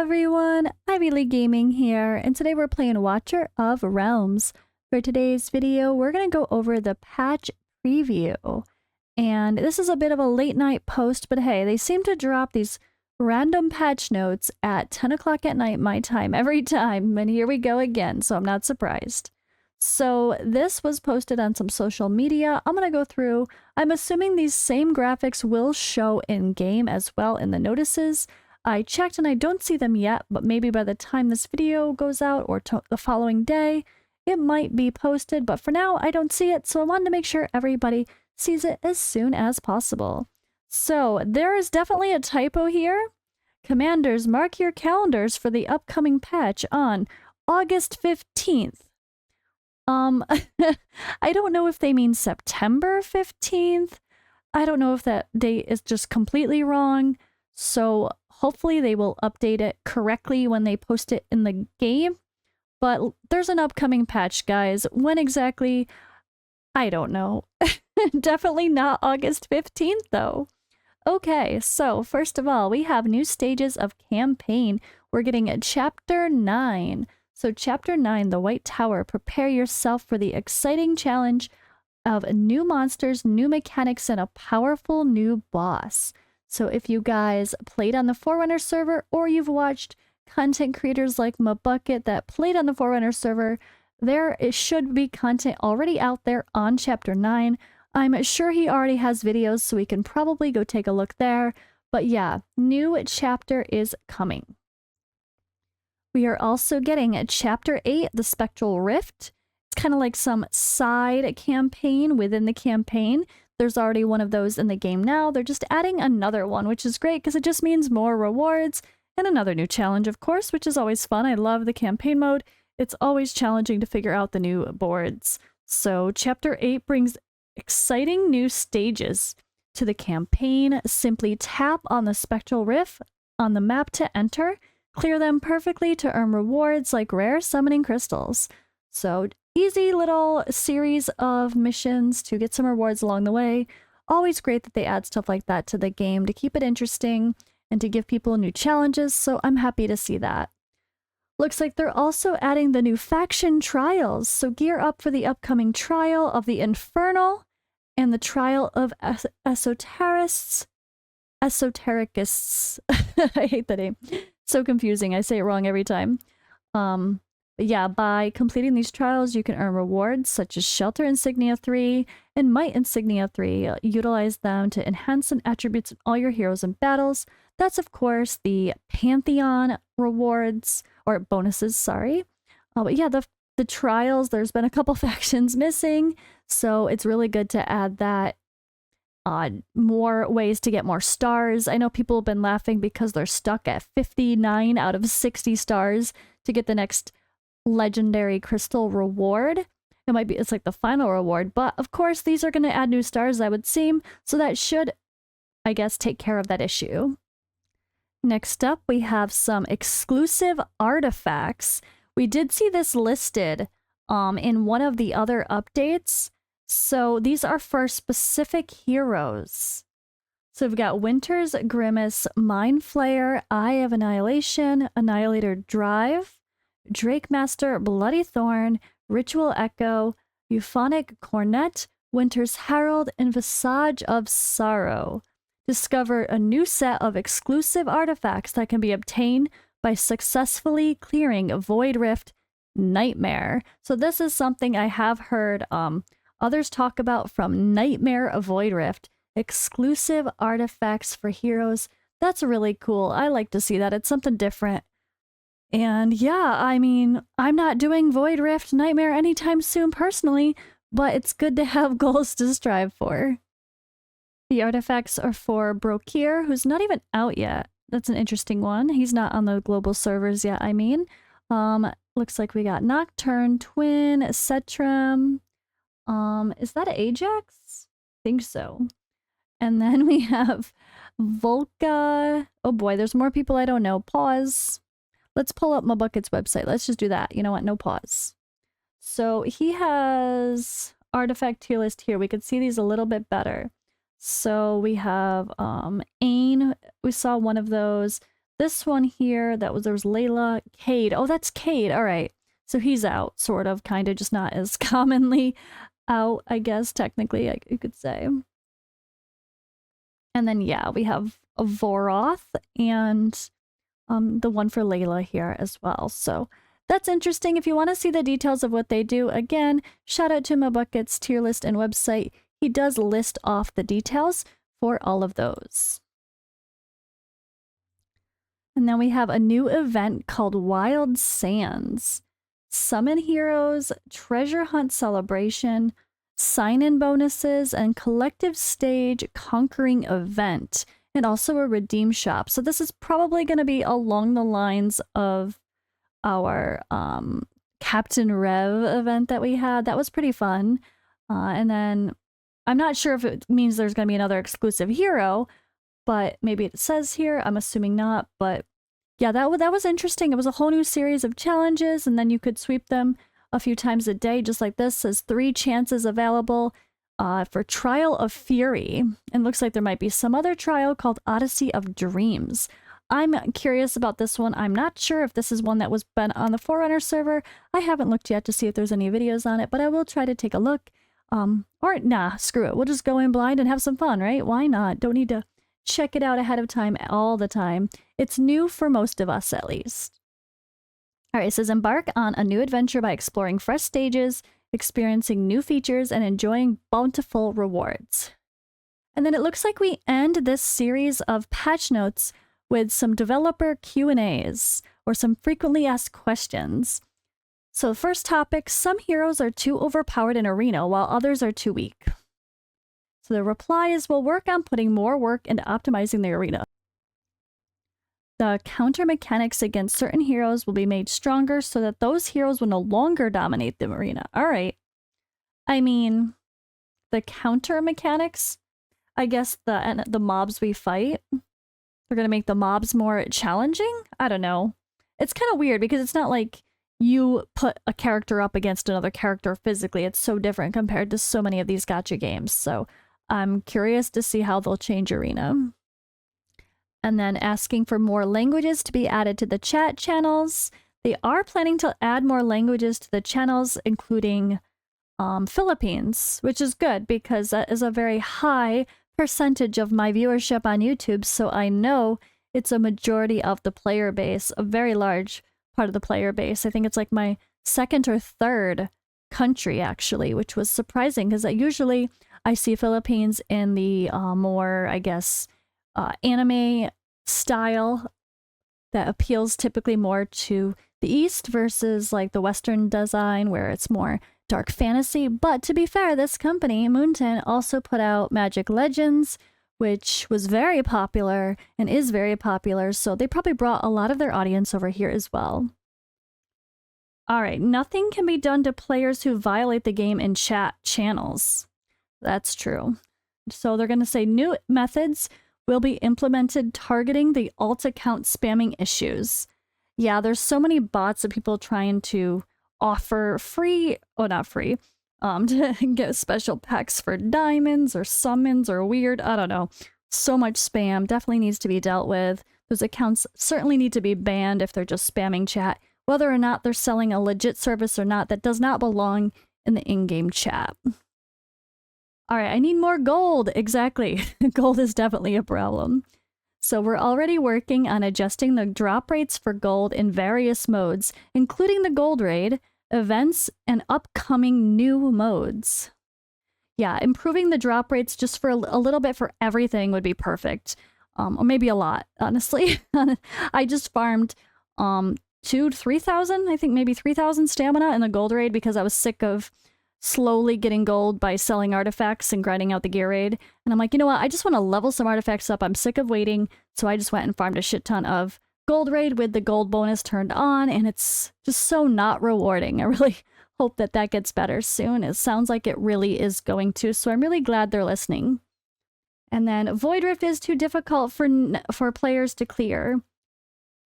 everyone, Ivy League Gaming here, and today we're playing Watcher of Realms. For today's video, we're going to go over the patch preview. And this is a bit of a late night post, but hey, they seem to drop these random patch notes at 10 o'clock at night my time every time, and here we go again, so I'm not surprised. So this was posted on some social media. I'm going to go through. I'm assuming these same graphics will show in-game as well in the notices. I checked and I don't see them yet, but maybe by the time this video goes out or the following day, it might be posted. But for now, I don't see it, so I wanted to make sure everybody sees it as soon as possible. So there is definitely a typo here. Commanders, mark your calendars for the upcoming patch on August 15th. I don't know if they mean September 15th. I don't know if that date is just completely wrong. So hopefully they will update it correctly when they post it in the game. But there's an upcoming patch, guys. When exactly? I don't know. Definitely not August 15th, though. Okay, so first of all, we have new stages of campaign. We're getting a Chapter 9. So Chapter 9, The White Tower. Prepare yourself for the exciting challenge of new monsters, new mechanics, and a powerful new boss. So if you guys played on the Forerunner server or you've watched content creators like Mabucket that played on the Forerunner server, there should be content already out there on Chapter 9. I'm sure he already has videos, so we can probably go take a look there. But yeah, new chapter is coming. We are also getting a Chapter 8, The Spectral Rift. It's kind of like some side campaign within the campaign. There's already one of those in the game now. They're just adding another one, which is great because it just means more rewards and another new challenge, of course, which is always fun. I love the campaign mode. It's always challenging to figure out the new boards. So Chapter 8 brings exciting new stages to the campaign. Simply tap on the Spectral Rift on the map to enter. Clear them perfectly to earn rewards like rare summoning crystals. So easy little series of missions to get some rewards along the way. Always great that they add stuff like that to the game to keep it interesting and to give people new challenges, so I'm happy to see that. Looks like they're also adding the new faction trials, so gear up for the upcoming trial of the Infernal and the trial of Esoterists. I hate that name. So confusing. I say it wrong every time. But yeah, by completing these trials, you can earn rewards such as Shelter Insignia 3 and Might Insignia 3. Utilize them to enhance some attributes in all your heroes and battles. That's, of course, the Pantheon rewards, or bonuses, sorry. But yeah, the trials, there's been a couple factions missing, so it's really good to add that. More ways to get more stars. I know people have been laughing because they're stuck at 59 out of 60 stars to get the next legendary crystal reward. It's like the final reward, but of course these are going to add new stars, I would seem, so that should, I guess, take care of that issue. Next up, we have some exclusive artifacts. We did see this listed in one of the other updates. So these are for specific heroes. So we've got Winter's Grimace, Mind Flayer, Eye of Annihilation, Annihilator Drive, Drake Master, Bloody Thorn, Ritual Echo, Euphonic Cornet, Winter's Herald, and Visage of Sorrow. Discover a new set of exclusive artifacts that can be obtained by successfully clearing Void Rift Nightmare. So this is something I have heard others talk about from Nightmare Void Rift. Exclusive artifacts for heroes. That's really cool. I like to see that. It's something different. And yeah, I mean, I'm not doing Void Rift Nightmare anytime soon personally, but it's good to have goals to strive for. The artifacts are for Brokir, who's not even out yet. That's an interesting one. He's not on the global servers yet, I mean. Looks like we got Nocturne, Twin, Cetrim. Is that Ajax? I think so. And then we have Volca. Oh boy, there's more people I don't know. Pause. Let's pull up Mabucket's website. Let's just do that. You know what? No pause. So he has artifact tier list here. We could see these a little bit better. So we have Ain. We saw one of those. this one here, there was Layla, Cade. Oh, that's Cade. All right. So he's out, sort of, kind of, just not as commonly out, I guess, technically, you could say. And then, yeah, we have a Voroth and the one for Layla here as well. So that's interesting. If you want to see the details of what they do, again, shout out to MaBucket's tier list and website. He does list off the details for all of those. And then we have a new event called Wild Sands. Summon heroes, treasure hunt celebration, sign-in bonuses, and collective stage conquering event, and also a redeem shop. So this is probably going to be along the lines of our Captain Rev event that we had. That was pretty fun. And then I'm not sure if it means there's going to be another exclusive hero, but maybe it says here. I'm assuming not, but yeah, that was interesting. It was a whole new series of challenges, and then you could sweep them a few times a day, just like this. Says 3 chances available for Trial of Fury. And looks like there might be some other trial called Odyssey of Dreams. I'm curious about this one. I'm not sure if this is one that was been on the Forerunner server. I haven't looked yet to see if there's any videos on it, but I will try to take a look. Or nah, screw it. We'll just go in blind and have some fun, right? Why not? Don't need to check it out ahead of time all the time. It's new for most of us, at least. All right, it says embark on a new adventure by exploring fresh stages, experiencing new features, and enjoying bountiful rewards. And then it looks like we end this series of patch notes with some developer Q&As, or some frequently asked questions. So first topic, some heroes are too overpowered in Arena, while others are too weak. So the reply is, we'll work on putting more work into optimizing the arena. The counter mechanics against certain heroes will be made stronger so that those heroes will no longer dominate the arena. All right. I mean, the counter mechanics, I guess the mobs we fight, they're going to make the mobs more challenging? I don't know. It's kind of weird because it's not like you put a character up against another character physically. It's so different compared to so many of these gacha games. So I'm curious to see how they'll change Arena. And then asking for more languages to be added to the chat channels. They are planning to add more languages to the channels, including Philippines, which is good because that is a very high percentage of my viewership on YouTube. So I know it's a majority of the player base, a very large part of the player base. I think it's like my second or third country, actually, which was surprising because usually I see Philippines in the more, I guess, anime style that appeals typically more to the East versus like the Western design where it's more dark fantasy. But to be fair, this company, Moonton, also put out Magic Legends, which was very popular and is very popular. So they probably brought a lot of their audience over here as well. All right, nothing can be done to players who violate the game in chat channels. That's true. So they're going to say new methods will be implemented targeting the alt account spamming issues. Yeah, there's so many bots of people trying to offer free, oh, not free, to get special packs for diamonds or summons or weird, I don't know. So much spam definitely needs to be dealt with. Those accounts certainly need to be banned if they're just spamming chat. Whether or not they're selling a legit service or not, that does not belong in the in-game chat. All right, I need more gold. Exactly. Gold is definitely a problem. So we're already working on adjusting the drop rates for gold in various modes, including the gold raid, events, and upcoming new modes. Yeah, improving the drop rates just for a little bit for everything would be perfect. Or maybe a lot, honestly. I just farmed 2,000 to 3,000, I think maybe 3,000 stamina in the gold raid because I was sick of slowly getting gold by selling artifacts and grinding out the gear raid. And I'm like, you know what? I just want to level some artifacts up. I'm sick of waiting. So I just went and farmed a shit ton of gold raid with the gold bonus turned on. And it's just so not rewarding. I really hope that that gets better soon. It sounds like it really is going to. So I'm really glad they're listening. And then Void Rift is too difficult for players to clear.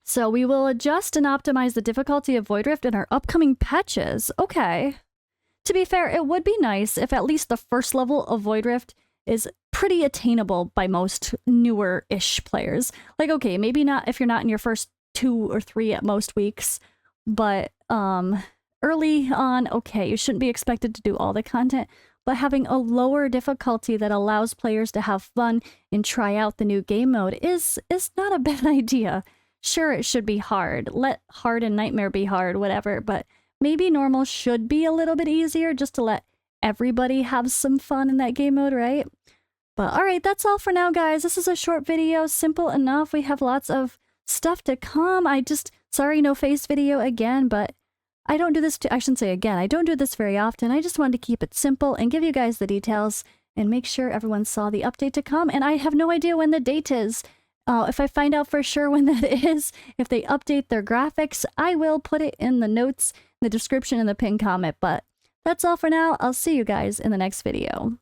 So we will adjust and optimize the difficulty of Void Rift in our upcoming patches. Okay. To be fair, it would be nice if at least the first level of Void Rift is pretty attainable by most newer-ish players. Like, okay, maybe not if you're not in your first 2 or 3 at most weeks, but early on, okay, you shouldn't be expected to do all the content, but having a lower difficulty that allows players to have fun and try out the new game mode is not a bad idea. Sure, it should be hard. Let hard and nightmare be hard, whatever, but maybe normal should be a little bit easier just to let everybody have some fun in that game mode, right? But alright, that's all for now, guys. This is a short video, simple enough. We have lots of stuff to come. Sorry, no face video again, but I don't do this I shouldn't say again, I don't do this very often. I just wanted to keep it simple and give you guys the details and make sure everyone saw the update to come. And I have no idea when the date is. If I find out for sure when that is, if they update their graphics, I will put it in the notes, the description, and the pinned comment. But that's all for now. I'll see you guys in the next video.